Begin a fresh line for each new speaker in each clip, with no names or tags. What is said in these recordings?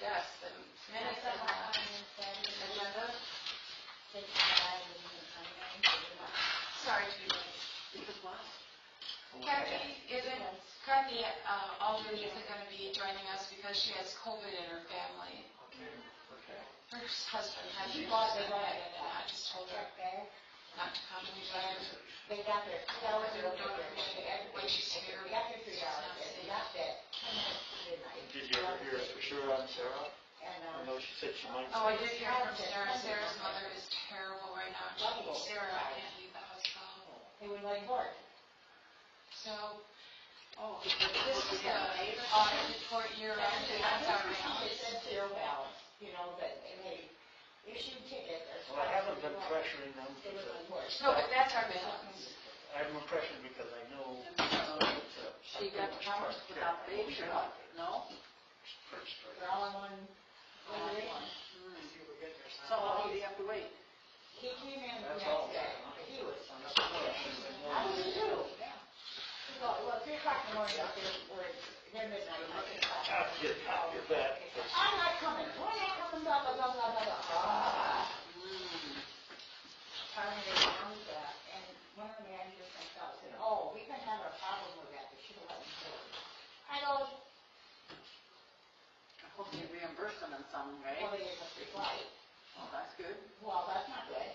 yes, the minutes and agenda. Sorry to be late. Kathy Aldridge isn't going to be joining us because she has COVID in her family.
Okay.
Her husband had it, and I just told her not to come.
They got their
Don't appreciate it when she's here.
They got their 3 hours. They left at 10 minutes to midnight.
Did you ever hear for sure on Sarah?
And
I know she said she might.
Oh, I did hear from Sarah. Sarah's mother is terrible right now. Sarah can't leave the hospital.
they were like, Lord.
So, this is the audit report year-end, and that's our balance.
It said zero balance, you know, that they issued tickets.
Well, I haven't been pressuring them.
They were like, Lord.
No, but that's our balance.
I have no pressure because I know.
She got the powers without the baby, no?
They're all in one.
So how long do you have to wait?
He came in the next day. He was. I was too. Well, 3 o'clock in the morning, they're midnight.
You're back.
I'm not coming. Why not coming? Blah, blah, blah, blah, blah, blah. Finally, they announced that, and one of the managers themselves said, oh, we can have a problem with that. They should have let me do it. I go,
I hope you reimburse them in some way.
well, they gave us 3 flights.
Oh, that's good.
Well, that's not good.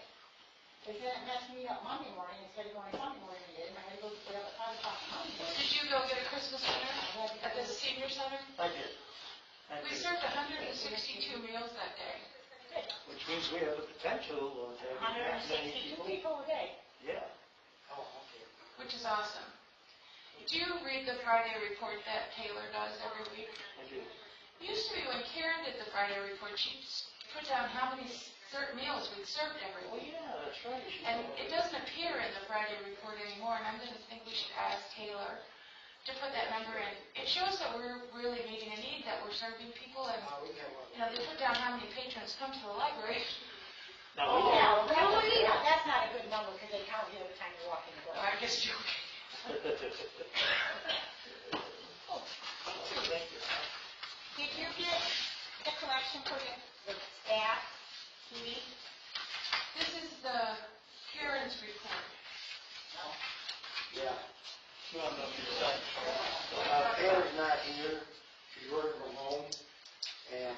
They said it messed me up Monday morning instead of going Sunday morning, and I had to go get up at 5 o'clock Monday morning.
Did you go get a Christmas dinner at the senior center?
I did.
We served 162 meals that day.
Which means we have the potential of having that many
162
people.
people a day.
Yeah. Oh, okay.
Which is awesome. Do you read the Friday report that Taylor does every week?
I do.
It used to be when Karen did the Friday report, she'd put down how many certain meals we'd served every
Oh,
week.
yeah, that's right.
And it doesn't appear in the Friday report anymore, and I'm going to think we should ask Taylor to put that number in. It shows that we're really meeting a need, that we're serving people, and they put down how many patrons come to the library.
Now,
Oh, yeah, really? That's not a good number because they count you every time you walk in the door.
I'm just joking.
Thank you.
Did you get the collection for the staff?
This is the Karen's report.
No.
Yeah. Well, no, you're right.
Taylor's not here, she's working from home, and,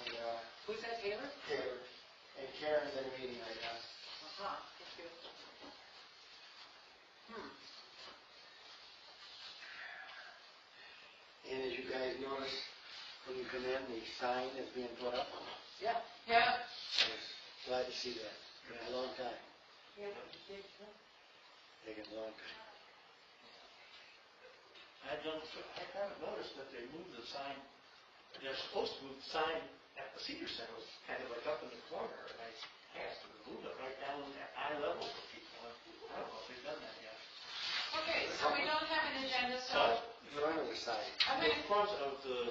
Who's that, Taylor?
Taylor, and Karen's in a meeting right now.
Uh-huh, thank you.
And as you guys notice, when you come in, the sign is being put up.
Yeah.
Yeah.
I was glad to see that, been a long time,
Yeah, but you did, huh?
taken a long time.
I kind of noticed that they moved the sign, they're supposed to move the sign at the senior center, kind of like up in the corner, and I asked them to move it right down at eye level for people. I don't know if they've done that yet.
Okay, so we don't have an agenda, so
The front of the sign.
I'm
In
going to
front of the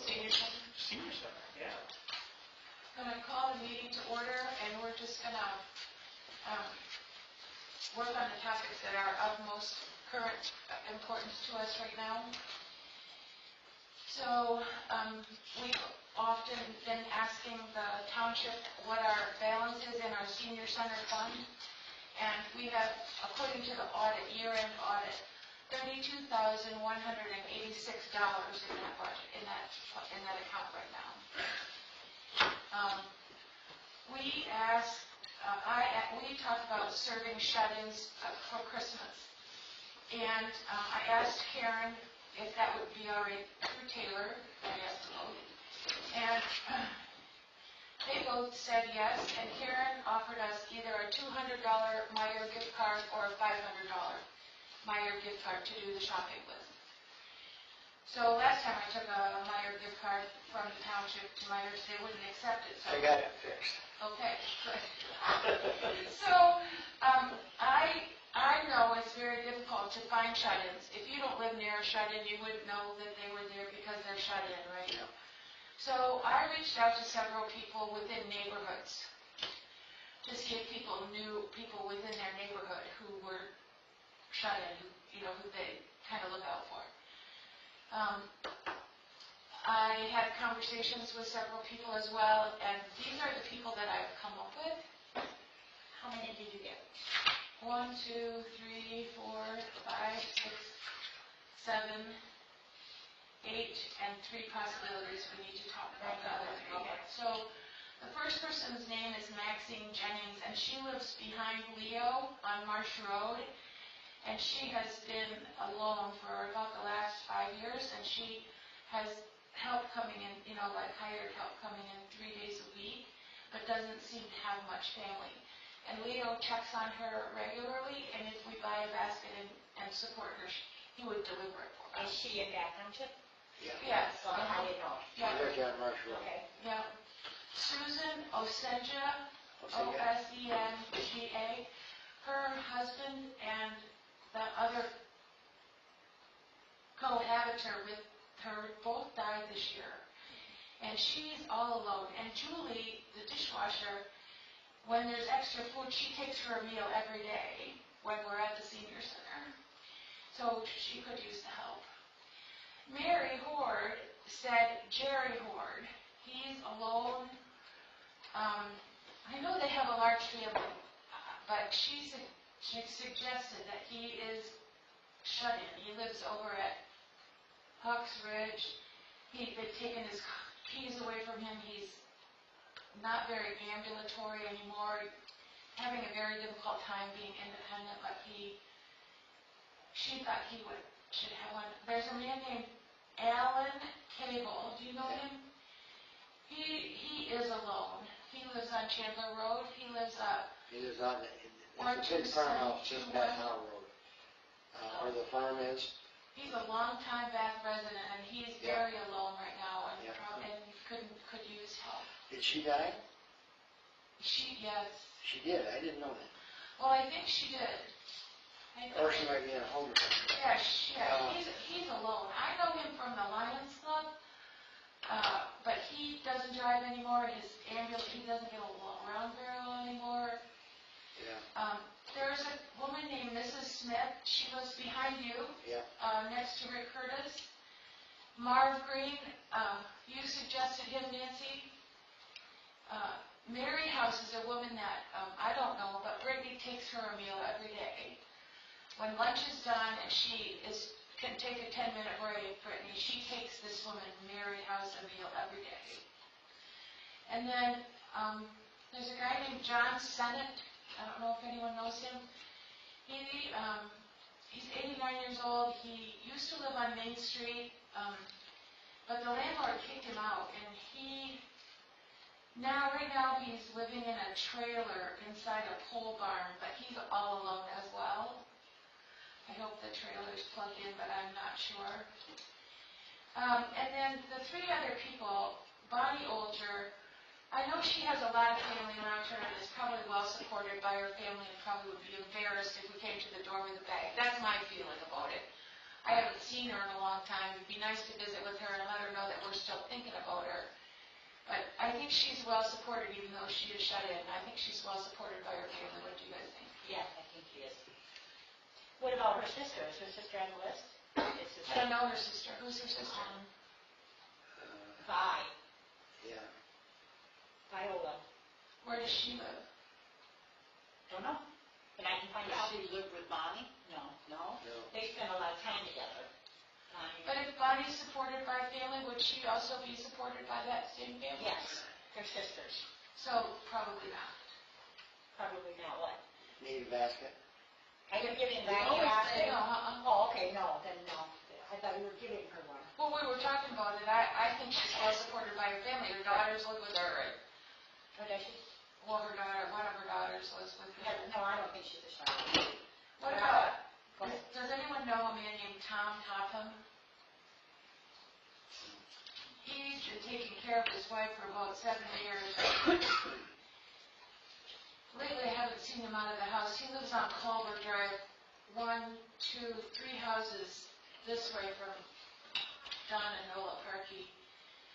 senior center.
senior center, yeah.
I'm going to call the meeting to order, and we're just going to work on the topics that are of most current importance to us right now. So we've often been asking the township what our balance is in our senior center fund, and we have, according to the audit, year-end audit, $32,186 in that budget, in that account right now. We asked, we talked about serving shut-ins for Christmas, and I asked Karen if that would be all right through Taylor. I asked both, and they both said yes. And Karen offered us either a $200 Meijer gift card or a $500 Meijer gift card to do the shopping with. So last time I took a Meijer gift card from the township to Meijer, they wouldn't accept it. So
I got it fixed.
okay, good. So I know it's very difficult to find shut-ins. If you don't live near a shut-in, you wouldn't know that they were there because they're shut in, right?
Yeah.
So I reached out to several people within neighborhoods to see if people knew people within their neighborhood who were shut in, who they kind of look out for. I had conversations with several people as well, and these are the people that I've come up with.
How many did you get?
1, 2, 3, 4, 5, 6, 7, 8, and 3 possibilities we need to talk about the other 3.
Okay.
So the first person's name is Maxine Jennings, and she lives behind Leo on Marsh Road. And she has been alone for about the last 5 years, and she has help coming in, like hired help coming in 3 days a week, but doesn't seem to have much family. And Leo checks on her regularly, and if we buy a basket and support her, he would deliver it for
Is
us.
she in that township?
Yes.
So I didn't know.
Yeah.
Look at Marsh Road.
Okay.
Yeah. Susan Osenja,
Okay.
Osenga. Her husband and the other cohabiter with her both died this year. And she's all alone. And Julie, the dishwasher, when there's extra food, she takes her a meal every day when we're at the senior center. So she could use the help. Mary Horde said Jerry Horde. He's alone. I know they have a large family, but she suggested that he is shut in. He lives over at Hawks Ridge. They've taken his keys away from him. He's not very ambulatory anymore, having a very difficult time being independent, but she thought he should have one. There's a man named Alan Cable. Do you know him? He is alone. He lives on Chandler Road. He lives up.
He is on, it's a big farmhouse just past our road. Where the farm is.
He's a longtime Bath resident, and he's
Yeah.
very alone right now, and
Yeah.
and could use help.
Did she die?
Yes.
She did, I didn't know that.
Well, I think she did.
Or she might be in a home or something.
Yeah. He's alone. I know him from the Lions Club, but he doesn't drive anymore. His ambulance, he doesn't get around very well anymore.
Yeah.
There's a woman named Mrs. Smith. She lives behind you,
Yeah.
next to Rick Curtis. Marv Green, you suggested him, Nancy. Mary House is a woman that I don't know, but Brittany takes her a meal every day. When lunch is done and she can take a 10-minute break, Brittany, she takes this woman, Mary House, a meal every day. And then there's a guy named John Sennett. I don't know if anyone knows him. He's 89 years old. He used to live on Main Street, but the landlord kicked him out, and right now he's living in a trailer inside a pole barn, but he's all alone as well. I hope the trailer's plugged in, but I'm not sure. And then the 3 other people, Bonnie Olger, I know she has a lot of family around her and is probably well supported by her family and probably would be embarrassed if we came to the door with a bag. That's my feeling about it. I haven't seen her in a long time. It'd be nice to visit with her and let her know that we're still thinking about her. But I think she's well supported even though she is shut in. I think she's well supported by her family. What do you guys think?
Yes, I think she is. What about her sister? Is her sister on the list?
I don't know her sister. Who's her sister?
Vi.
Yeah.
Viola.
Where does she live?
Don't know. And I can find
Does
out.
she live with Bonnie?
No.
No.
They spend a lot of time together.
But if Bonnie's supported by family, would she also be supported by that same family?
Yes, they're sisters.
So probably not.
Probably not what?
Need a basket?
Are you giving that
No,
basket?
uh-uh.
Oh, okay, no, then no. I thought you were giving her one.
Well, we were talking about it. I think she's well supported by her family. Her daughters live with her.
Or does she?
Well, one of her daughters lives with her.
No, I don't think she's a child.
What about,
Go ahead.
does anyone know a man named Tom Topham? He's been taking care of his wife for about 7 years. Lately, I haven't seen him out of the house. He lives on Culver Drive, 1, 2, 3 houses this way from Don and Nola Parkey.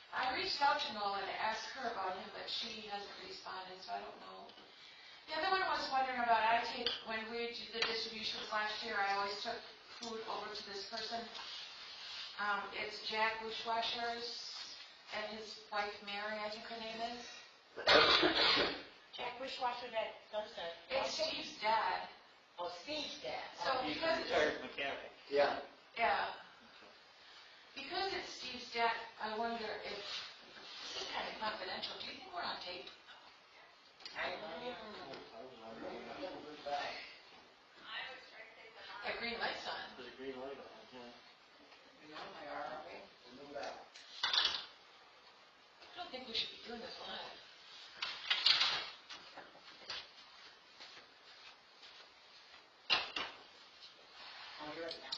I reached out to Nola to ask her about him, but she hasn't responded, so I don't know. The other one was wondering about, when we did the distributions last year, I always took food over to this person. It's Jack Bushwasher's and his wife Mary, I think her name is.
Jack Wishwasher that does that.
It's Steve's dad.
Oh, Steve's dad.
So
He's a
because
retired mechanic.
Yeah,
yeah, because it's Steve's dad, I wonder if, this is kind of confidential, do you think we're on tape?
I don't know.
Got green lights on.
There's a green light on, yeah.
No, they are, okay.
I don't think we should be doing this live.
I'll do it now.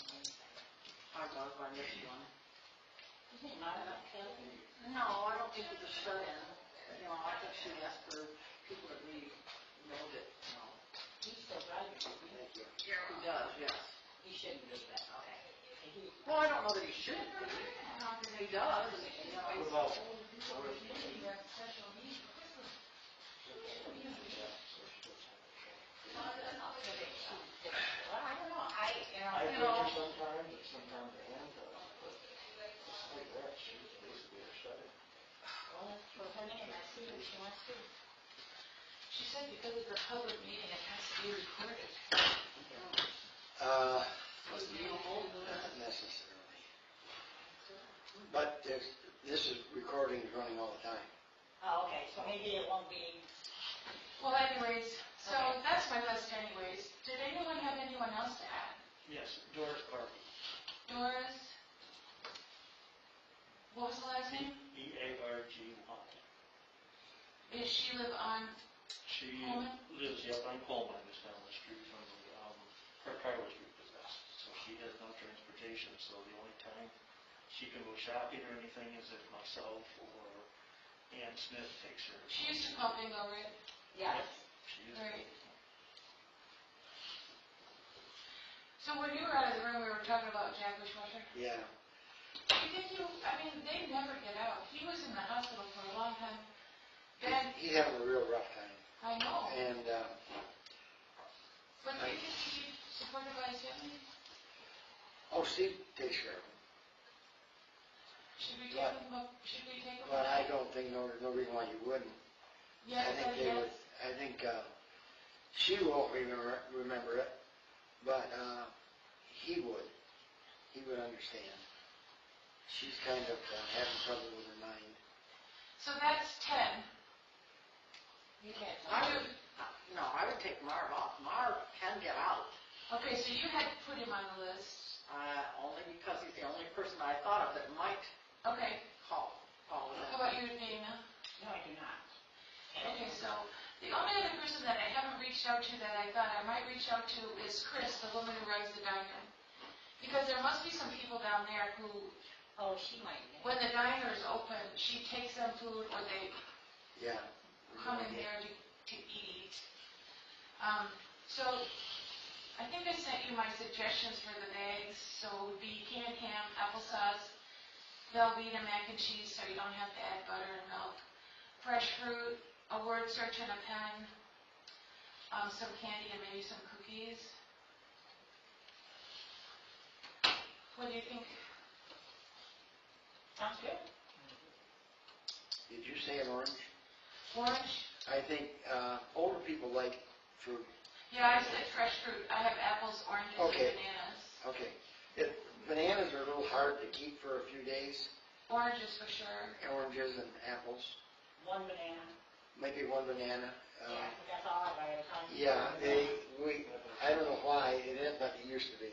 I love my next one. Isn't it not enough, Kelly? No, I don't think it's a shut-in. You know, I think she asked for people that we know that, you know. He's still driving.
thank you.
He does, yes. He shouldn't do that, okay. Well, I don't know that he should. He does, you know, he's.
What about,
Well, I don't know,
I
you
think
know.
her sometimes, but sometimes I am, but it's like that, she's basically a shut-in.
Well, that's what her name, I see what she wants to.
She said because it's a public meeting, it has to be recorded.
Not necessarily. But this is recording is running all the time.
Oh, okay, so maybe it won't be.
Well, anyways, so
Okay.
that's my list anyways. Did anyone have anyone else to add?
Yes, Doris Harvey,
Doris? What was the last name?
E-A-R-G-Y.
Does she live on,
She
Coleman?
lives, yep, on Coleman, just down the street from the, her car was repossessed. So she has no transportation, so the only time she can go shopping or anything is if myself or Ann Smith takes her.
she used to call bingo, right?
Yes.
She is.
Right. So when you were out of the room, we were talking about Jack Wishwasher.
Yeah.
I mean, they never get out. He was in the hospital for a long time. Then,
He's having a real rough time.
I know,
And,
but do you think he'd be supported by his family?
oh, Steve takes care of him.
Should we take him up, should we take him?
But I don't think, no reason why you wouldn't.
Yes,
I think
and
they would,
yes.
I think, she won't remember it, but, he would. He would understand. She's kind of having trouble with her mind.
So that's 10.
You can't.
I would,
No, I would take Marv off. Marv can get out,
okay, so you had put him on the list.
only because he's the only person I thought of that might
Okay,
call
how
it.
about you, Dana?
No, I do not.
Okay, so the only other person that I haven't reached out to that I thought I might reach out to is Chris, the woman who runs the diner. Because there must be some people down there who,
Oh, she might.
when the diner is open, she takes them food or they
Yeah.
come in there to eat. So I think I sent you my suggestions for the bags. So it would be canned ham, applesauce, Velveeta mac and cheese so you don't have to add butter and milk, fresh fruit, a word search and a pen, some candy and maybe some cookies. What do you think?
Sounds good.
Did you say an orange?
Orange?
I think, older people like fruit.
Yeah, I said fresh fruit. I have apples, oranges,
Okay.
and bananas.
Okay. Bananas are a little hard to keep for a few days.
Oranges for sure.
Oranges and apples.
One banana.
Maybe one banana.
Yeah, that's all I buy.
Yeah, I don't know why, it is, but it used to be.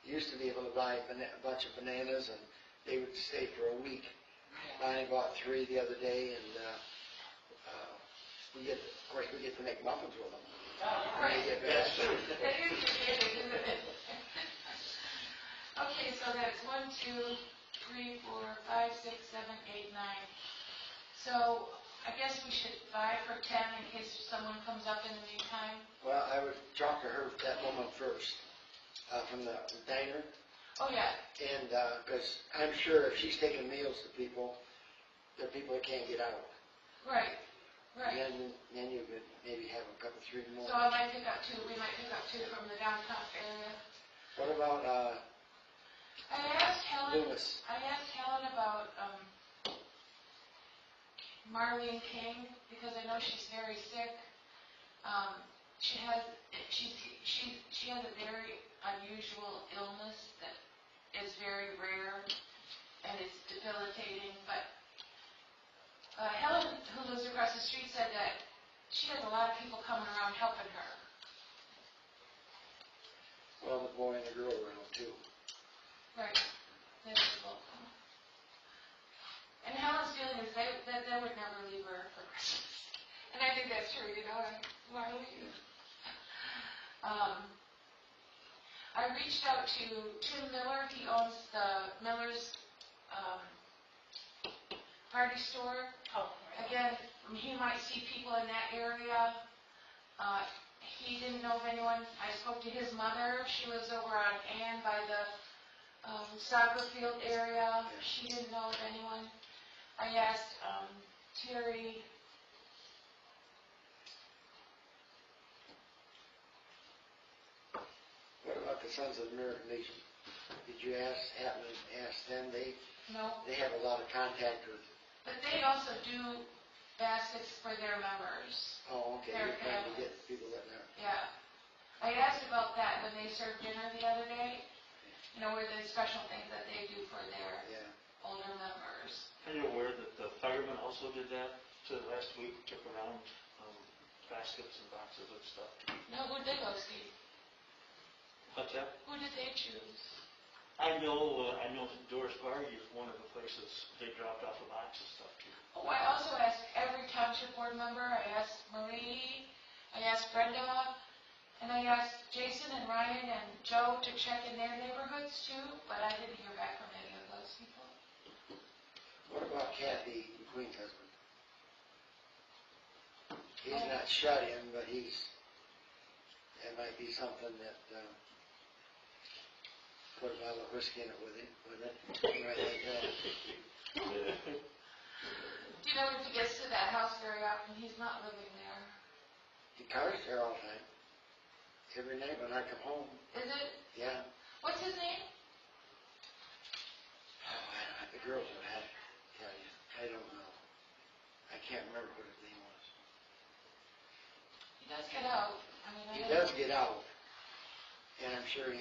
You used to be able to buy a bunch of bananas and they would stay for a week. I bought 3 the other day and, of course, we get to make muffins with them.
Right.
They get bad food.
That is the case, isn't it? Okay, so that's 1, 2, 3, 4, 5, 6, 7, 8, 9. So I guess we should buy for 10 in case someone comes up in the meantime.
Well, I would talk to her, that woman first, from the diner.
Oh, yeah.
And, because I'm sure if she's taking meals to people, there are people that can't get out.
Right, right.
And then you could maybe have a couple, 3 more.
So I might pick up 2, we might pick up 2 from the downtown area.
What about,
I asked Helen
Lewis?
about, Marlene King, because I know she's very sick. She has a very unusual illness that is very rare and it's debilitating, but Helen, who lives across the street, said that she has a lot of people coming around helping her.
Well, the boy and the girl around too.
Right. Miserable. And Helen's feeling is they would never leave her for Christmas. And I think that's true, you know, Marley. I reached out to Tim Miller. He owns the Miller's party store.
Oh,
Again, he might see people in that area. He didn't know of anyone. I spoke to his mother. She lives over on Ann by the soccer field area. She didn't know of anyone. I asked Terry.
What about the Sons of the American Legion? Did you happen to ask them?
No.
They have a lot of contact with.
But they also do baskets for their members.
Oh, okay.
Their
You're trying to get
families.
people that know.
Yeah. I asked about that when they served dinner the other day. You know, where the special things that they do for their
Yeah.
older members.
Are you aware that the firemen also did that last week, took around baskets and boxes of stuff?
Now, who'd they go see?
What's that?
Who did they choose?
I know Doris Vargy is one of the places they dropped off a box of stuff to.
Oh, I also asked every township board member. I asked Marie. I asked Brenda. And I asked Jason and Ryan and Joe to check in their neighborhoods too, but I didn't hear back from any of those people.
What about Kathy McQueen's husband? He's not shut in, but that might be something that, put a bottle of whiskey in it with him, wouldn't it? Right like that.
Do you know if he gets to that house very often? He's not living there.
The car's there all the time. Every night when I come home,
Is it?
yeah.
What's his name?
Oh, the girls would have to tell you. I don't know. I can't remember what his name was.
He does get out. I mean,
He does get out, and I'm sure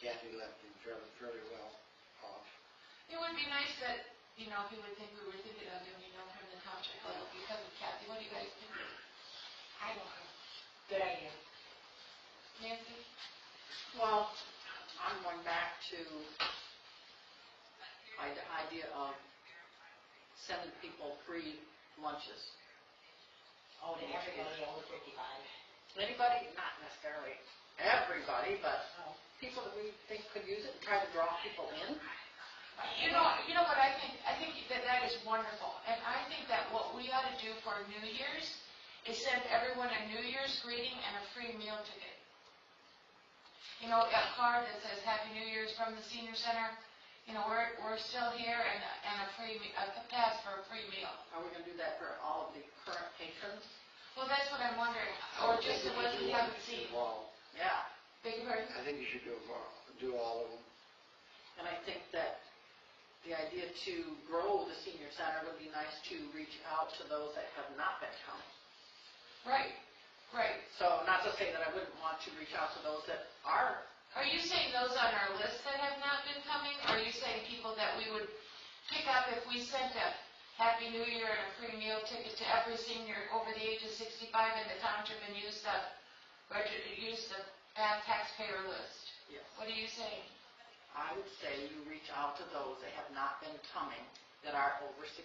Kathy left him fairly well off.
It would be nice that, you know, he would think we were thinking of him, you know, from the township level because of Kathy. What do you guys think?
I don't know. Good idea.
Nancy?
Well, I'm going back to the idea of sending people free lunches.
Oh, to everybody over 55.
Anybody, not necessarily everybody, but people that we think could use it and try to draw people in.
You know what I think? I think that is wonderful. And I think that what we ought to do for New Year's is send everyone a New Year's greeting and a free meal ticket. You know, a card that says Happy New Year's from the Senior Center. You know, we're still here and a pass for a free meal.
Are we going to do that for all of the current patrons?
Well, that's what I'm wondering. Or just the ones we haven't seen.
Yeah.
Big pardon?
I think you should do all of them.
And I think that the idea to grow the senior center would be nice to reach out to those that have not been coming.
Right.
So not to say that I wouldn't want to reach out to those that are.
Are you saying those on our list that have not been coming? Or are you saying people that we would pick up if we sent a Happy New Year and a free meal ticket to every senior over the age of 65 in the township and use the taxpayer list?
Yes.
What are you saying?
I would say you reach out to those that have not been coming, that are over 65,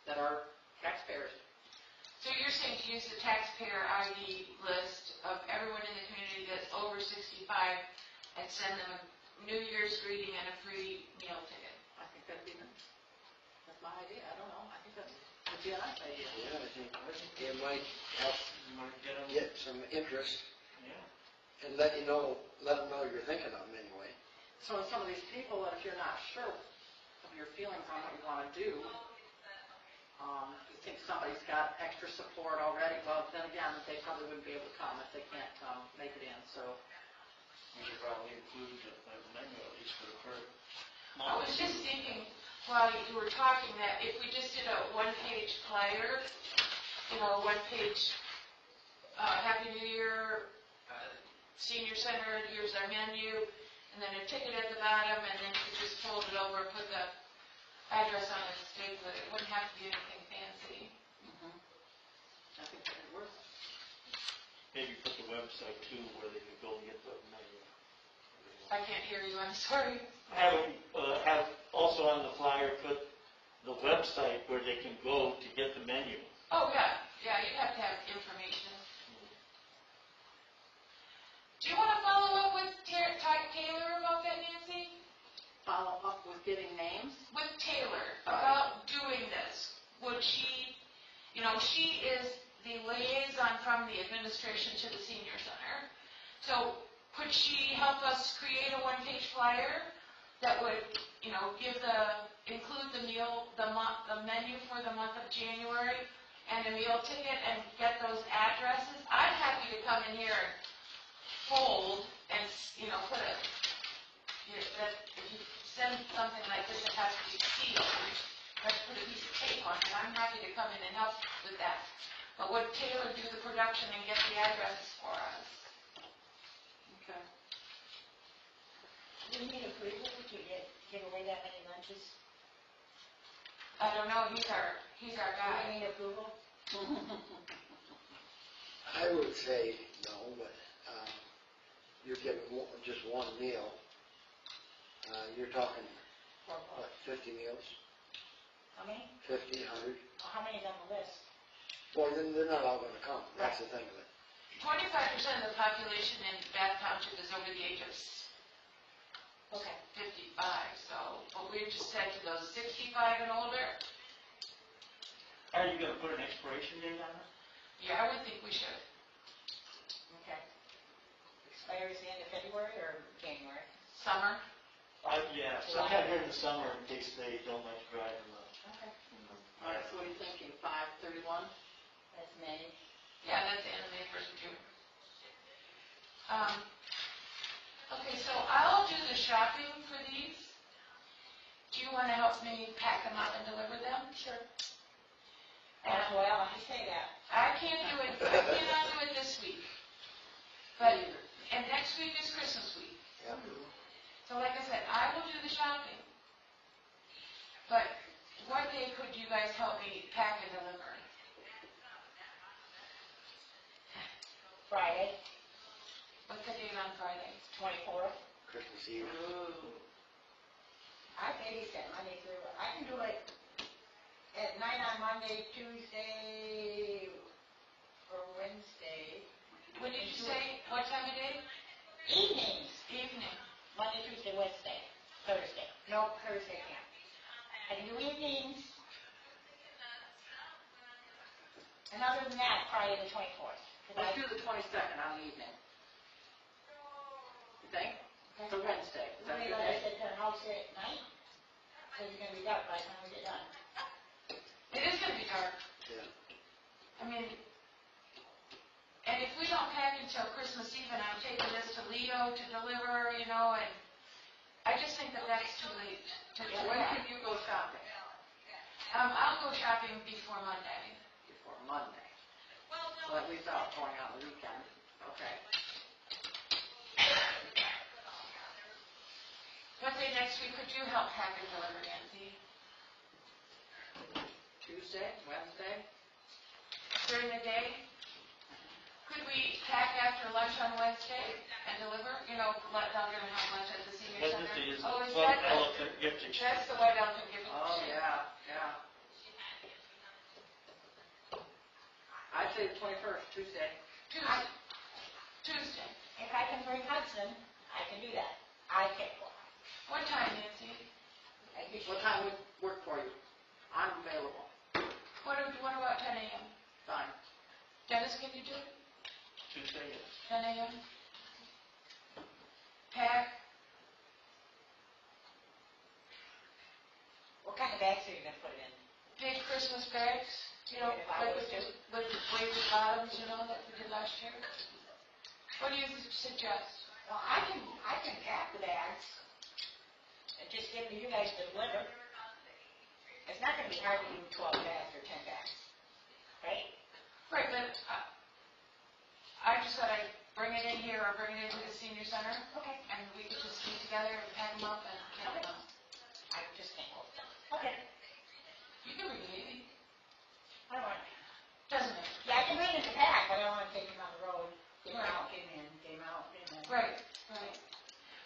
that are taxpayers.
So you're saying to use the taxpayer ID list of everyone in the community that's over 65 and send them a New Year's greeting and a free meal ticket?
I think that'd be nice. That's my idea. I don't know. I think that'd be a nice idea.
Yeah, I think it might help get some interest and let them know you're thinking of them anyway.
So some of these people, that if you're not sure of your feelings on what you want to do, you think somebody's got extra support already, well, then again, they probably wouldn't be able to come if they can't make it in, so.
We should probably include a menu at least for the first.
I was just thinking, while you were talking, that if we just did a one-page flyer, you know, one-page, Happy New Year, Senior Center, here's our menu, and then a ticket at the bottom, and then you just fold it over and put the address on it and staple it. It wouldn't have to be anything fancy.
I think that would work.
Maybe put the website too, where they can go and get the menu.
I can't hear you, I'm sorry.
Have also on the flyer, put the website where they can go to get the menu.
Oh, yeah, you'd have to have information. Do you want to follow up with Taylor about that, Nancy?
Follow up with getting names?
With Taylor, about doing this. Would she, you know, she is the liaison from the administration to the senior center. So could she help us create a one-page flyer that would, you know, include the meal, the menu for the month of January and a meal ticket and get those addresses? I'm happy to come in here and fold and, you know, put that if you send something like this, it has to be sealed. Let's put a piece of tape on it. I'm happy to come in and help with that. But would Taylor do the production and get the addresses for us?
Okay.
Do we need approval to give away that many lunches?
I don't know, he's our
Do we
guy.
need approval?
I would say no, but, you're giving just one meal. You're talking,
Or
what, 50 meals?
how many?
50, 100?
How many is on the list?
Well, then they're not all gonna come, that's the thing of it.
25% of the population in Bath Township is over the age of
Okay.
55, so, but we just said to those 65 and older,
Are you gonna put an expiration date on it?
yeah, I would think we should.
Okay. Expires the end of February or January?
Summer,
Yeah, sometime during the summer, in case they don't like to drive in the,
Okay.
All right, so what are you thinking, 5/31?
That's May.
yeah, that's the end of May, 1st of June. Okay, so I'll do the shopping for these. Do you want to help me pack them up and deliver them? Sure.
Well, you say that.
I cannot do it this week. But, and next week is Christmas week.
Yeah.
So like I said, I will do the shopping. But what day could you guys help me pack and deliver?
Friday,
What's the date on Friday?
24th.
Christmas Eve.
I babysit Monday through, I can do it at night on Monday, Tuesday, or Wednesday.
When did you say, what time of day?
Evenings,
Evening.
Monday, Tuesday, Wednesday, Thursday. No, Thursday can't. I can do evenings. And other than that, Friday the 24th. 'Cause
Let's
I-
do the 22nd on the evening. You think? It's a Wednesday. Is that
Maybe
your
like I
day?
said, to the house here at night, so you're gonna be dark by the time we get done.
It is gonna be dark.
Yeah.
I mean, and if we don't pack until Christmas Eve, and I'm taking this to Leo to deliver, you know, and I just think that that's too late to do
When
that.
can you go shopping?
I'll go shopping before Monday.
Before Monday. So at least out going on the weekend. Okay.
What day next week could you help pack and deliver, Nancy?
Tuesday, Wednesday?
During the day? Could we pack after lunch on Wednesday and deliver? You know, let them have lunch at the senior center?
Wednesday is
Oh,
the
is
Club
that,
Elephant Gift Exchange.
that's the White Elephant Gift
Oh,
Exchange.
yeah. I'd say the 21st, Tuesday.
Tuesday.
If I can bring Hudson, I can do that. I pick one.
What time, Nancy?
I usually-
What time would work for you? I'm available.
What about 10 a.m.?
Fine.
Dennis, can you do it?
Tuesday, yes.
10 a.m.? Pack,
What kind of bags are you gonna put it in?
big Christmas bags, you know, like with wavy bottoms, you know, that we did last year. What do you suggest?
Well, I can pack the bags. and just give them to you guys to deliver. It's not gonna be hard to do 12 bags or 10 bags, right?
Right, but I just thought I'd bring it in here or bring it into the senior center,
Okay.
and we could just meet together and pack them up and get them out.
I just can't hold them. Okay.
You can bring the baby.
I don't want,
Doesn't matter.
yeah, I can bring it in the back, but I don't wanna take them on the road. Get them out, get them in, get them out, get them in.
Right, right.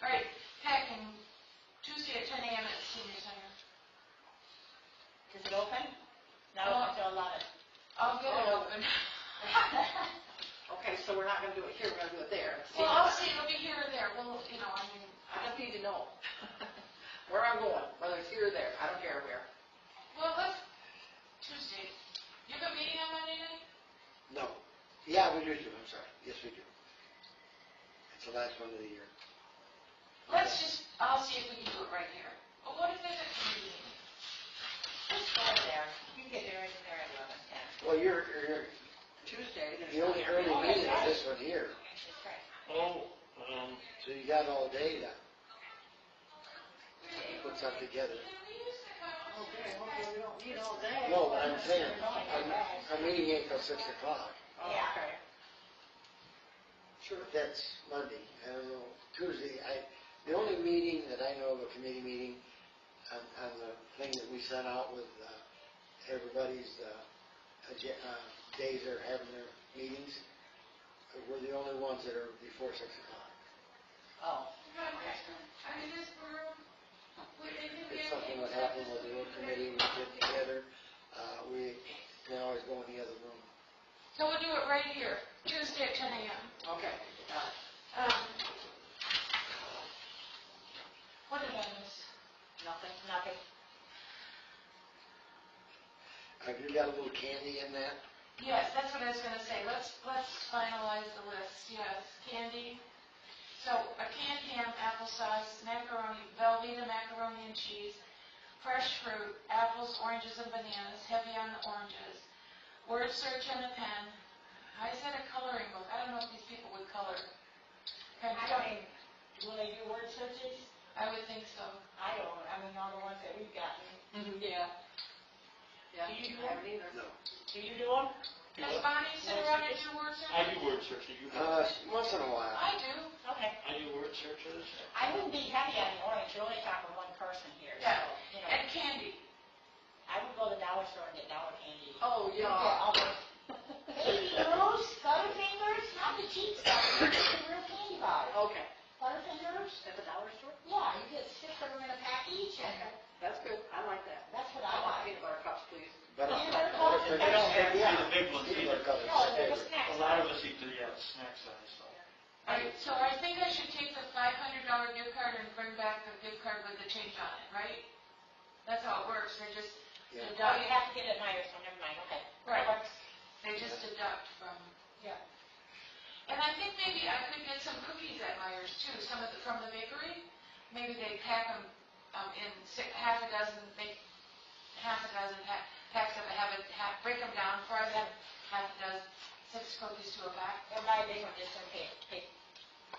All right, packing Tuesday at 10 a.m. at the senior center.
Is it open? No, until 11.
I'll get it open.
Okay, so we're not gonna do it here, we're gonna do it there.
Well, I'll see, it'll be here or there. Well, you know, I mean,
I just need to know where I'm going, whether it's here or there, I don't care where.
well, let's, Tuesday. You have a meeting on Monday night?
No. Yeah, we do, I'm sorry. Yes, we do. It's the last one of the year.
Let's just, I'll see if we can do it right here. But what if there's a committee meeting?
Just go over there. You can get there in there at 11:10.
Well, you're
Tuesday, there's.
the only early meeting is this one here,
That's right.
Oh,
so you got all day to put something together.
Can we use the conference
Okay,
room?
okay, we don't need all day.
No, but I'm saying, our meeting ain't till 6 o'clock.
Oh,
Yeah.
okay. Sure.
That's Monday. I don't know, Tuesday, the only meeting that I know of, a committee meeting, on the thing that we sent out with everybody's days they're having their meetings, we're the only ones that are before 6 o'clock.
Oh.
I mean, this room,
If something would happen with the road committee, we get together, we can always go in the other room.
So we'll do it right here, Tuesday at 10 a.m.
Okay, got it.
What did I miss?
Nothing.
Nothing.
Have you got a little candy in that?
Yes, that's what I was gonna say. Let's finalize the list. Yes, candy. So a canned ham, applesauce, macaroni, Velveeta macaroni and cheese, fresh fruit, apples, oranges, and bananas, heavy on the oranges, word search and a pen. I said a coloring book. I don't know if these people would color. Kind of
I don't even, will they do word searches?
I would think so.
I don't, I mean, all the ones that we've gotten.
Yeah. Yeah,
Do you do
I haven't either.
No.
Do you do them?
Does Bonnie sit around and do word search?
I do word searches. You do?
Once in a while.
I do.
Okay.
I do word searches.
I wouldn't be heavy on the orange, you're only talking one person here, so,
Yeah.
you know.
And candy.
I would go to the dollar store and get dollar candy.
Oh,
You
yeah.
get all those baby Ruths, Butterfingers, not the cheap stuff, just the real candy bars.
Okay,
Butterfingers,
at the dollar store?
yeah, you get 6 of them in a pack each, and
That's good, I like that.
that's what
I
I
want
like.
peanut butter cups, please.
But
Peanut butter cups?
I don't have
Yeah.
the big ones
Peanut
either.
butter cups is
No,
my
they're the
favorite.
snack
A lot
size.
of us eat the snack size stuff.
All right, so I think I should take the $500 gift card and bring back the gift card with the change on it, right? That's how it works. They just
Yeah.
Oh,
deduct.
you have to get it at Myers, so never mind, okay.
Right.
That works.
They just deduct from.
Yeah.
And I think maybe I could get some cookies at Myers too. Some of the from the bakery. Maybe they pack them in half a dozen. Packs of break them down for us. Half a dozen, 6 cookies to a pack.
Or buy a big one just in case, take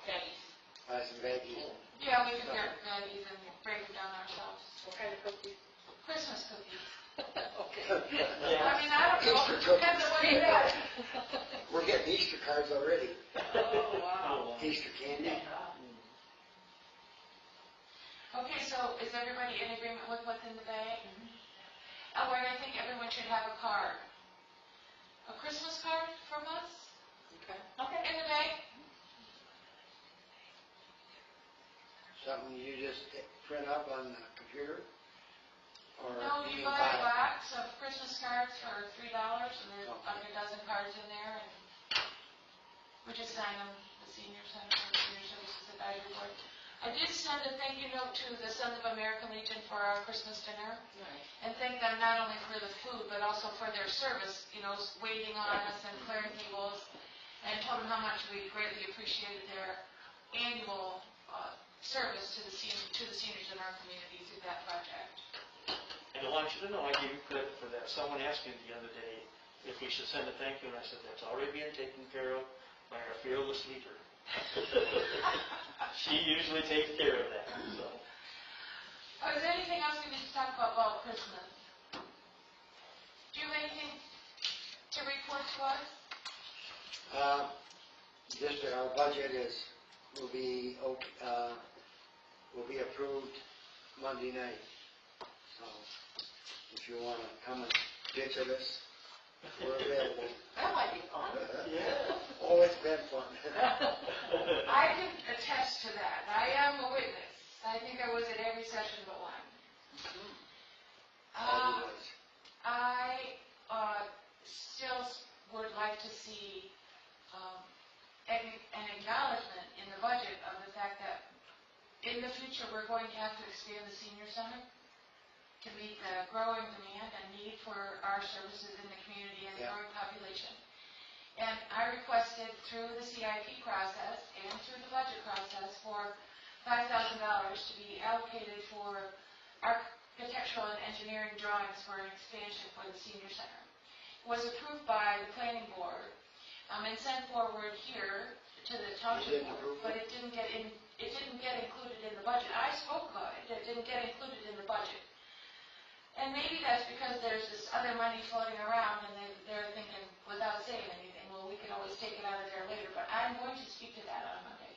veggies.
Buy some veggies.
Yeah, we could get Maggie's and break them down ourselves.
What kind of cookies?
Christmas cookies.
Okay.
I mean, I don't know.
Easter cookies.
Depends on what you got.
We're getting Easter cards already.
Oh, wow.
Easter candy.
Okay, so is everybody in agreement with what's in the bag? Oh, and I think everyone should have a card. A Christmas card from us
Okay.
Okay.
in the bag?
Something you just print up on the computer? Or
No, you
can
buy a box of Christmas cards for $3 and there's
Okay.
like a dozen cards in there and we just sign them, the senior center, the senior services advisory board. I did send a thank you note to the Sons of American Legion for our Christmas dinner.
Nice.
And thank them not only for the food, but also for their service, you know, waiting on us and clearing tables, and told them how much we greatly appreciated their annual service to the seniors in our community through that project.
And I want you to know, I gave you credit for that. Someone asked me the other day if we should send a thank you, and I said, that's already being taken care of by our fearless leader. She usually takes care of that, so.
Oh, is there anything else we need to talk about Christmas? Do you have anything to report to us?
Just our budget will be approved Monday night. So if you want to come and visit us, we're available.
That might be fun.
Oh, it's been fun.
I can attest to that. I am a witness. I think I was at every session but one.
Always.
I still would like to see an acknowledgement in the budget of the fact that in the future we're going to have to expand the senior center to meet the growing demand and need for our services in the community and the growing population. And I requested through the CIP process and through the budget process for $5,000 to be allocated for architectural and engineering drawings for an expansion for the senior center. It was approved by the planning board and sent forward here to the township board, but it didn't get included in the budget. I spoke about it, it didn't get included in the budget. And maybe that's because there's this other money floating around and they're thinking, without saying anything, well, we can always take it out of there later, but I'm going to speak to that on Monday.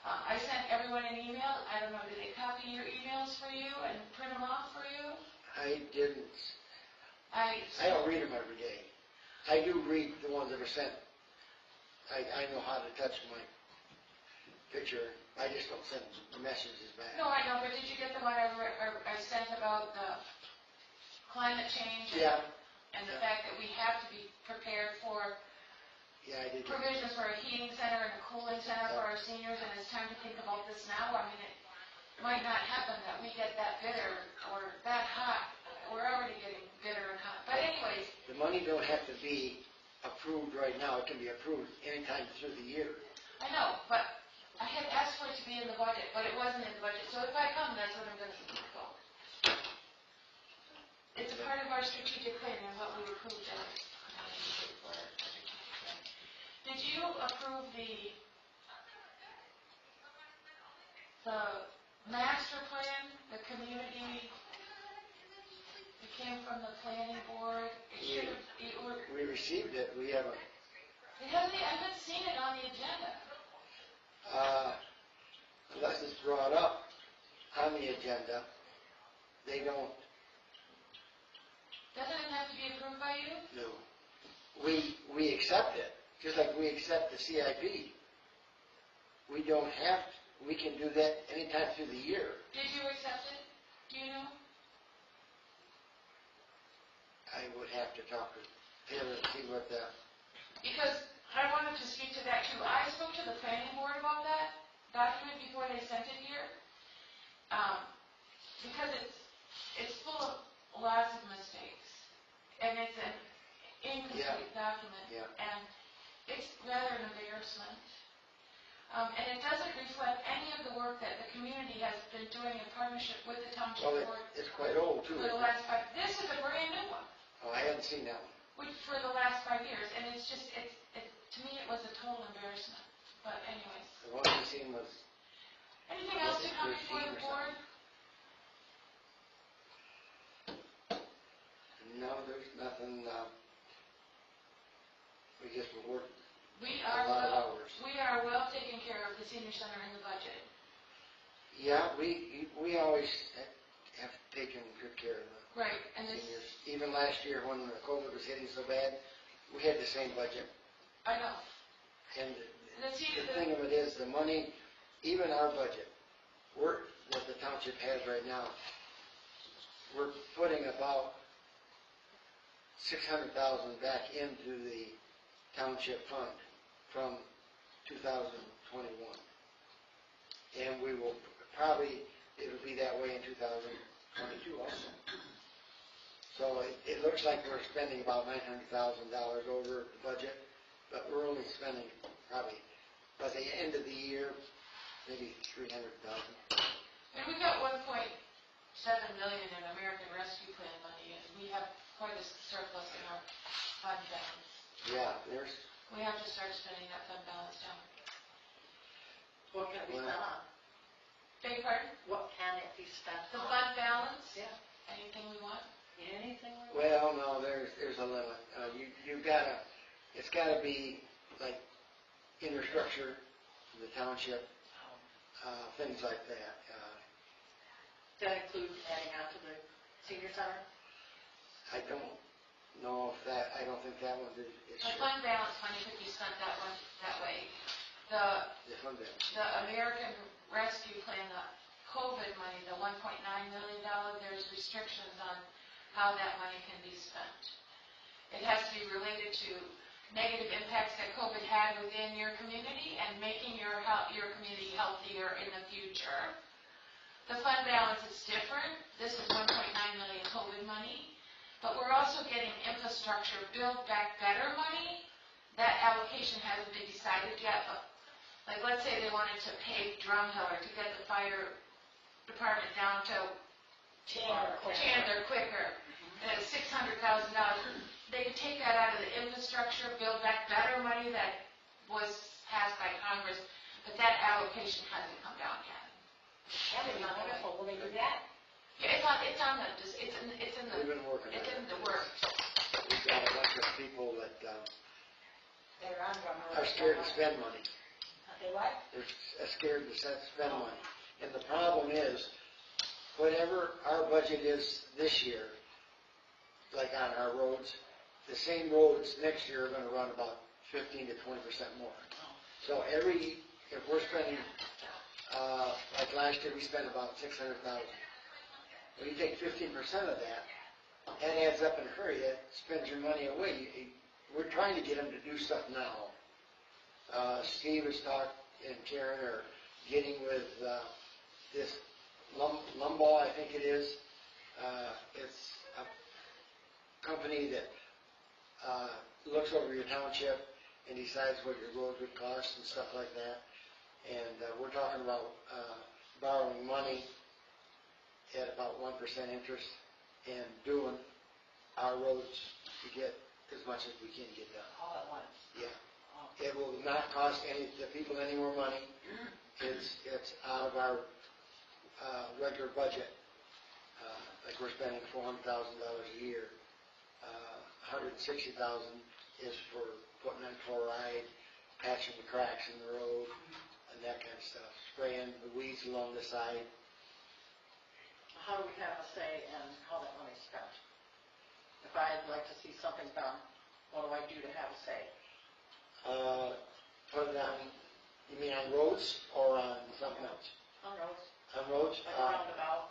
I sent everyone an email. I don't know, did they copy your emails for you and print them off for you?
I didn't.
I
don't read them every day. I do read the ones that are sent. I know how to touch my picture. I just don't send messages back.
No, I know, but did you get the one I sent about the climate change?
Yeah.
And the fact that we have to be prepared for
Yeah, I did.
provisions for a heating center and a cooling center for our seniors, and it's time to think about this now. I mean, it might not happen that we get that bitter or that hot. We're already getting bitter and hot. But anyways,
The money don't have to be approved right now. It can be approved anytime through the year.
I know, but I had asked for it to be in the budget, but it wasn't in the budget. So if I come, that's what I'm going to speak about. It's a part of our strategic plan and what we approved at for our strategic plan. Did you approve the master plan, the community? It came from the planning board. It should have.
We received it. We haven't.
It hasn't. I haven't seen it on the agenda.
Unless it's brought up on the agenda, they don't.
Doesn't it have to be approved by you?
No. We accept it, just like we accept the CIP. We don't have to. We can do that anytime through the year.
Did you accept it? Do you know?
I would have to talk to Taylor and see what the.
Because I wanted to speak to that too. I spoke to the planning board about that document before they sent it here. Because it's full of lots of mistakes. And it's an incomplete document.
Yeah.
And it's rather an embarrassment. And it doesn't reflect any of the work that the community has been doing in partnership with the township
Well,
board
it's quite old too.
for the last 5. This is a brand new one.
Oh, I haven't seen that one.
For the last 5 years, and it's just, to me, it was a total embarrassment. But anyways,
The one I seen was.
anything else to come before the board?
No, there's nothing. We just were working.
We
A lot of hours.
are well taken care of the senior center in the budget.
Yeah, we always have taken good care of the
Right, and this,
seniors. Even last year when the COVID was hitting so bad, we had the same budget.
I know.
And
The senior,
the thing of it is, the money, even our budget, that the township has right now, we're putting about $600,000 back into the township fund from 2021. And we will probably, it'll be that way in 2022 also. So it looks like we're spending about $900,000 over the budget, but we're only spending probably, by the end of the year, maybe $300,000.
and we got 1.7 million in American Rescue Plan money, and we have quite a surplus in our fund balance.
Yeah,
We have to start spending that fund balance down.
What can it be spent on?
Beg your pardon?
What can it be
Well, no, there's a limit. You've gotta, it's gotta be like infrastructure, the township, things like that.
That includes adding on to the senior center?
I don't know if that, I don't think that one is
The
sure.
fund balance money could be spent that way. The
The fund balance.
the American Rescue Plan, the COVID money, the $1.9 million, there's restrictions on how that money can be spent. It has to be related to negative impacts that COVID had within your community and making your community healthier in the future. The fund balance is different. This is $1.9 million COVID money, but we're also getting infrastructure Build Back Better money. That allocation hasn't been decided yet, but like, let's say they wanted to pave Drumheller to get the fire department down to Chandler quicker, and it's $600,000. They could take that out of the infrastructure, Build Back Better money that was passed by Congress, but that allocation hasn't come down yet.
That would be wonderful, will they do that?
Yeah, it's in
We've been working on it.
the works.
We've got a bunch of people that
They're on Drumheller.
are scared to spend money.
They what?
They're scared to spend money. And the problem is, whatever our budget is this year, like on our roads, the same roads next year are gonna run about 15 to 20% more. So if we're spending, like last year, we spent about $600,000. When you take 15% of that, that adds up in a hurry, that spends your money away. We're trying to get them to do stuff now. Steve has talked, and Karen are getting with this Lumbaugh, I think it is. It's a company that looks over your township and decides what your road would cost and stuff like that. And we're talking about borrowing money at about 1% interest and doing our roads to get as much as we can get done.
All at once.
Yeah. It will not cost the people any more money. It's out of our regular budget. Like we're spending $400,000 a year. $160,000 is for putting in chloride, patching the cracks in the road, and that kind of stuff. Spraying the weeds along the side.
How do we have a say in how that money's spent? If I'd like to see something done, what do I do to have a say?
Put it on, you mean on roads or on something else?
On roads,
On roads?
like a roundabout.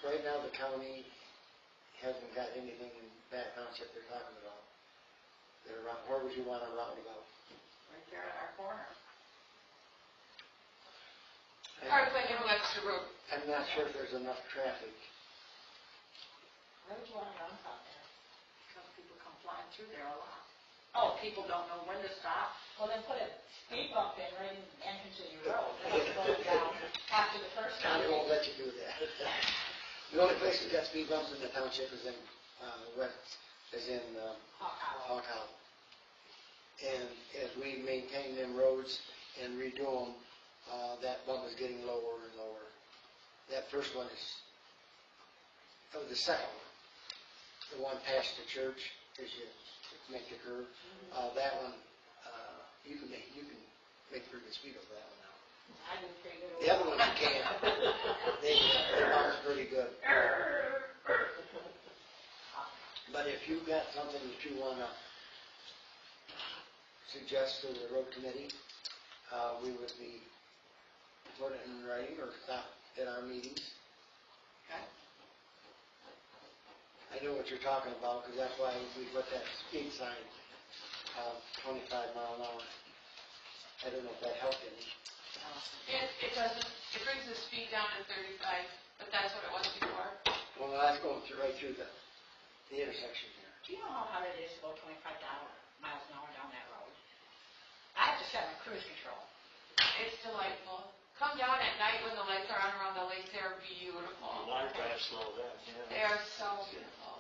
Right now, the county hasn't got anything in that township they're talking about. Where would you want a roundabout?
Right there at our corner.
Parkway and Webster Road.
I'm not sure if there's enough traffic.
Why would you want to run out there? Because people come flying through there a lot. Oh, people don't know when to stop.
Well, then put a speed bump in right in the entrance of your road, then you go down after the first
County
one.
won't let you do that. The only place we've got speed bumps in the township is in Hawk Hollow. And as we maintain them roads and redo them, that bump is getting lower and lower. That first one is, the second one, the one past the church, as you make the curve, that one, you can make pretty good speed over that one now.
I do pretty good.
The other ones you can't. They are pretty good. But if you've got something that you want to suggest to the road committee, we would be put it in writing or stop at our meetings.
Okay.
I know what you're talking about, because that's why we put that speed sign, 25 mile an hour. I don't know if that helped any.
It doesn't, it brings the speed down to 35, but that's what it was before.
Well, that's going right through the intersection here.
Do you know how hard it is to go 25 miles an hour down that road? I have to set my cruise control.
It's delightful. Come down at night when the lights are on around the lake, they're beautiful.
Water drive slow then, yeah.
They are so beautiful.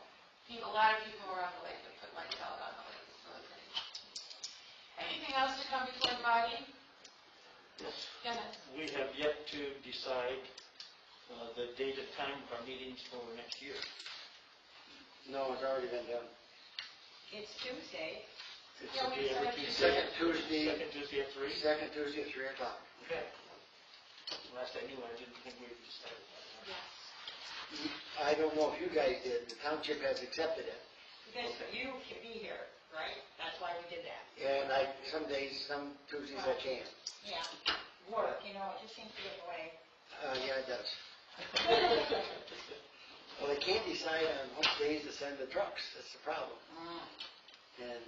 A lot of people around the lake that put lights out on the lake. It's really pretty. Anything else to come before the body?
Yes.
Dennis?
We have yet to decide the date and time of our meetings for next year.
No, it's already been done.
It's Tuesday.
It
Yeah,
should
we
be every
said
Tuesday.
Second Tuesday,
Second Tuesday at 3?
second Tuesday at 3 o'clock.
Okay. Last I knew, I didn't think we had decided that.
I don't know if you guys did, the township has accepted it.
Because you can be here, right? That's why we did that.
And some days, some Tuesdays I can't.
Yeah. Work, you know, it just seems to get away.
Yeah, it does. Well, they can't decide on what days to send the trucks, that's the problem. And,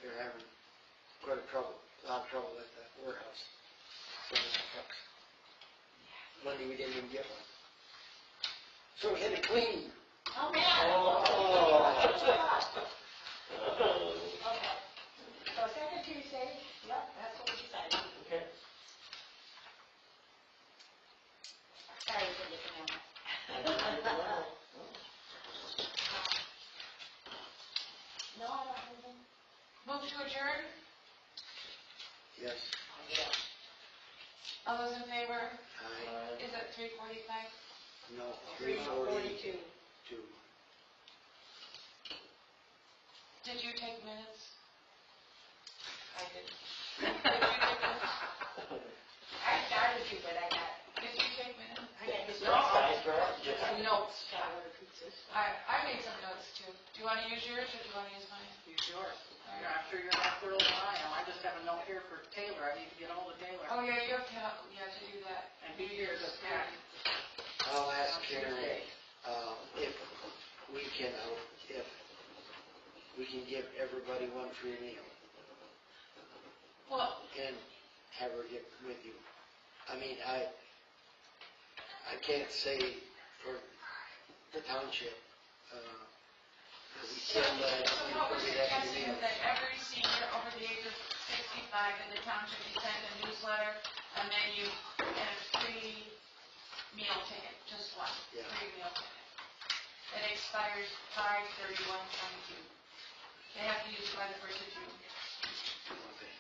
they're having quite a lot of trouble at the warehouse, sending the trucks. Monday we didn't even get one. So we had to clean.
Oh, man.
Oh.
Okay. So second Tuesday, yep, that's what we decided.
Okay.
Sorry for looking at it. No, I don't have anything.
Move to adjourn?
Yes,
All those in favor?
I,
Is it 3:45?
no, 3:42.
Did you take minutes? I didn't.
I started to, but I got,
Did you take minutes?
I got this.
Some notes.
Got order pizzas.
I made some notes too. Do you want to use yours or do you want to use mine?
Use yours. I'm sure you're not thorough than I am. I just have a note here for Taylor. I need to get hold of Taylor.
Oh, yeah, you have to do that.
And be here this
Yeah.
I'll ask Karen, if we can, if we can give everybody one free meal
Well,
and have her get with you. I mean, I can't say for the township, we
so
can, but I don't
what we're
think we have to
suggesting
do
is that every senior over the age of 65 in the township be sent a newsletter, a menu, and a free meal ticket, just one,
Yeah.
free meal ticket. It expires 5/31/22. They have to use it by the 1st of June.
Okay.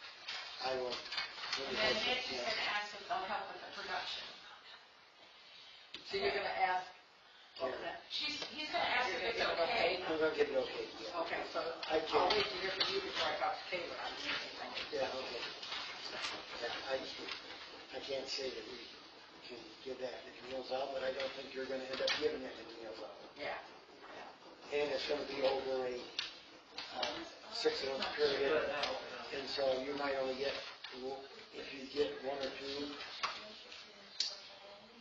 I will.
And then Nick is going to ask if they'll help with the production.
So you're gonna ask, what was that?
He's going to ask if it's
You're gonna
okay.
I'm gonna get it okay, yeah.
Okay, so
I
I'll
can't.
wait to hear from you before I talk to Taylor on anything.
Yeah, okay. Yeah, I can't say that we can give that many meals out, but I don't think you're gonna end up giving that many meals out.
Yeah.
And it's gonna be over a 6-month period, and so you might only get, if you get one or two,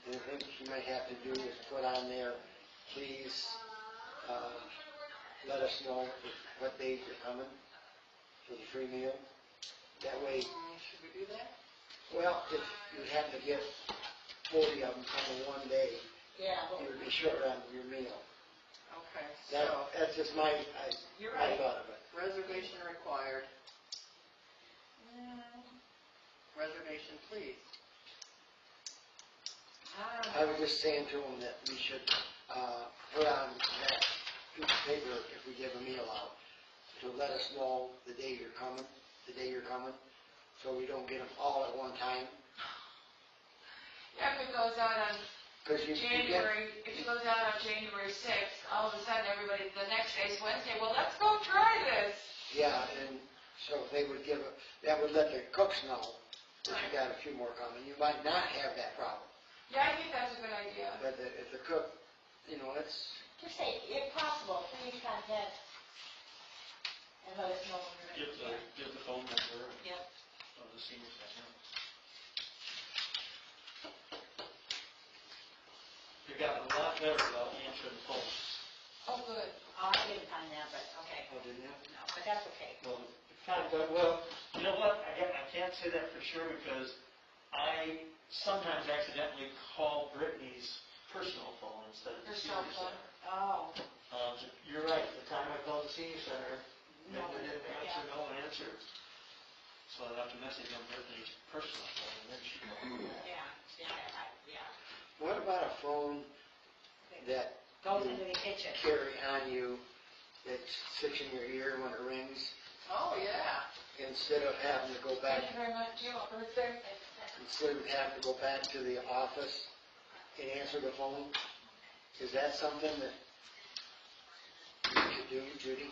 and I think you might have to do is put on there, please, let us know what days you're coming for the free meal. That way,
Should we do that?
well, if you happen to get 40 of them coming one day,
Yeah,
you would be short on your meal.
Okay,
That,
so
that's just my
you're
I
right.
thought of it.
reservation required. Reservation, please.
I was just saying to them that we should, put on that piece of paper if we give a meal out, to let us know the day you're coming, so we don't get them all at one time.
If it goes out on
Cause you get,
January, if it goes out on January 6th, all of a sudden everybody, the next day's Wednesday, well, let's go try this.
yeah, and so they would give, that would let the cooks know that you got a few more coming. You might not have that problem,
Yeah, I think that's a good idea.
but if the cook, it's,
Just say, if possible, please contact and let us know when you're ready.
Give the phone number
Yep.
of the senior center. They've gotten a lot better about answering the phone.
Oh, good.
Oh, I didn't find that, but okay.
oh, didn't you?
No, but that's okay.
Well, well, you know what, I can't say that for sure because I sometimes accidentally call Brittany's personal phone instead of the
Her
senior
cell phone.
center.
Oh,
You're right, the time I called the senior center,
No,
they didn't answer,
yeah.
no one answered. So I left a message on Brittany's personal phone and then she called.
yeah, yeah.
What about a phone that
Goes into the kitchen.
carry on you that sits in your ear when it rings,
Oh, yeah.
instead of having to go back,
Thank you very much, Jill. Birthday.
instead of having to go back to the office and answer the phone? Is that something that do, Judy?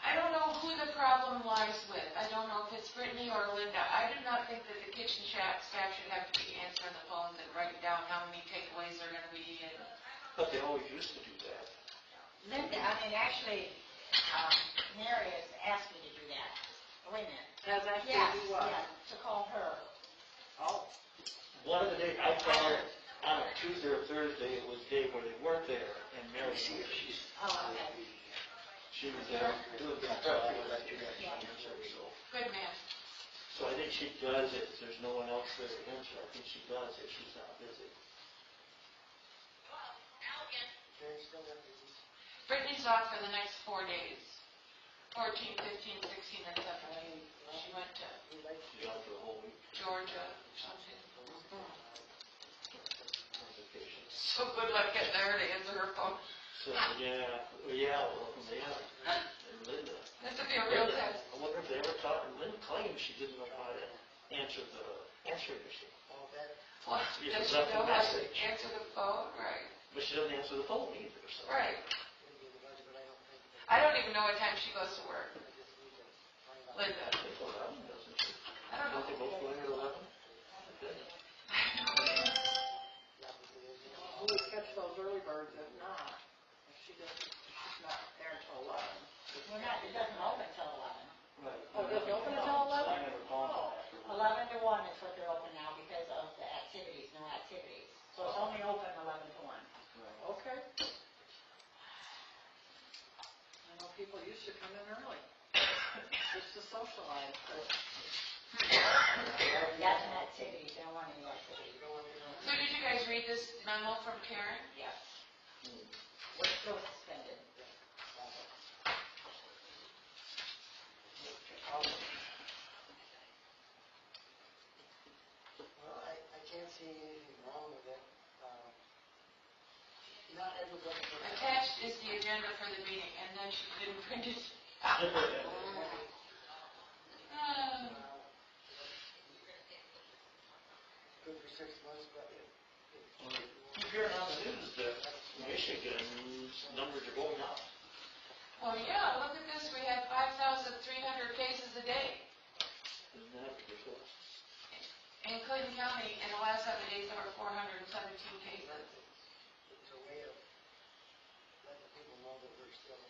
I don't know who the problem lies with. I don't know if it's Brittany or Linda. I do not think that the kitchen staff should have to be answering the phones and writing down how many takeaways are gonna be and
But they always used to do that.
Linda, I mean, actually, Mary has asked me to do that. Oh, wait a minute.
Has actually
Yes,
do what?
yeah, to call her.
Oh.
One of the days, I found on a Tuesday or Thursday, it was a day where they weren't there, and Mary,
See if she's.
Oh, okay.
she was there doing some stuff,
I'll let you guys
Yeah.
answer, so.
good man.
so I think she does it, if there's no one else there to answer, I think she does it, she's not busy.
Karen's still got busy.
Brittany's off for the next 4 days, 14, 15, 16, and 17. She went to
We like
She's gone for the whole week
Georgia or something.
on vacation.
So good luck getting there to answer her phone.
So, yeah, and Linda.
This would be a real
Linda,
test.
I wonder if they ever taught her, Linda claimed she didn't know how to answer the answering machine.
all that.
Well,
Yeah,
does she
left a
know how to
message.
answer the phone? Right,
But she doesn't answer the phone either, so.
right.
It'll be the budget, but I don't think that-
I don't even know what time she goes to work,
I just need to find out.
Linda.
I think 11, doesn't she?
I don't
Don't they
know.
both go in at 11? Good.
Who would catch those early birds if not? If she's not there until 11.
We're not, it doesn't open till 11.
Right.
Oh, it doesn't open until 11?
I never called her.
11 to 1 is what they're open now because of the activities, no activities. So it's only open 11 to 1.
Okay. I know people used to come in early, just to socialize, but
That's an activity, they don't want any activity.
So did you guys read this memo from Karen?
Yes. We're still suspended.
Well, I can't see anything wrong with it. Not everybody.
Attached is the agenda for the meeting, and then she didn't print it.
Good for 6 months, but
Keep hearing on the news that Michigan's numbers are going up.
Well, yeah, look at this, we have 5,300 cases a day.
Isn't that ridiculous?
In Clinton County, in the last 7 days, there were 417 cases.
it's a way of letting people know that we're still.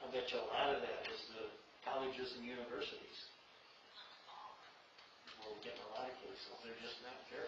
I bet you a lot of that is the colleges and universities. We're getting a lot of cases, they're just not careful.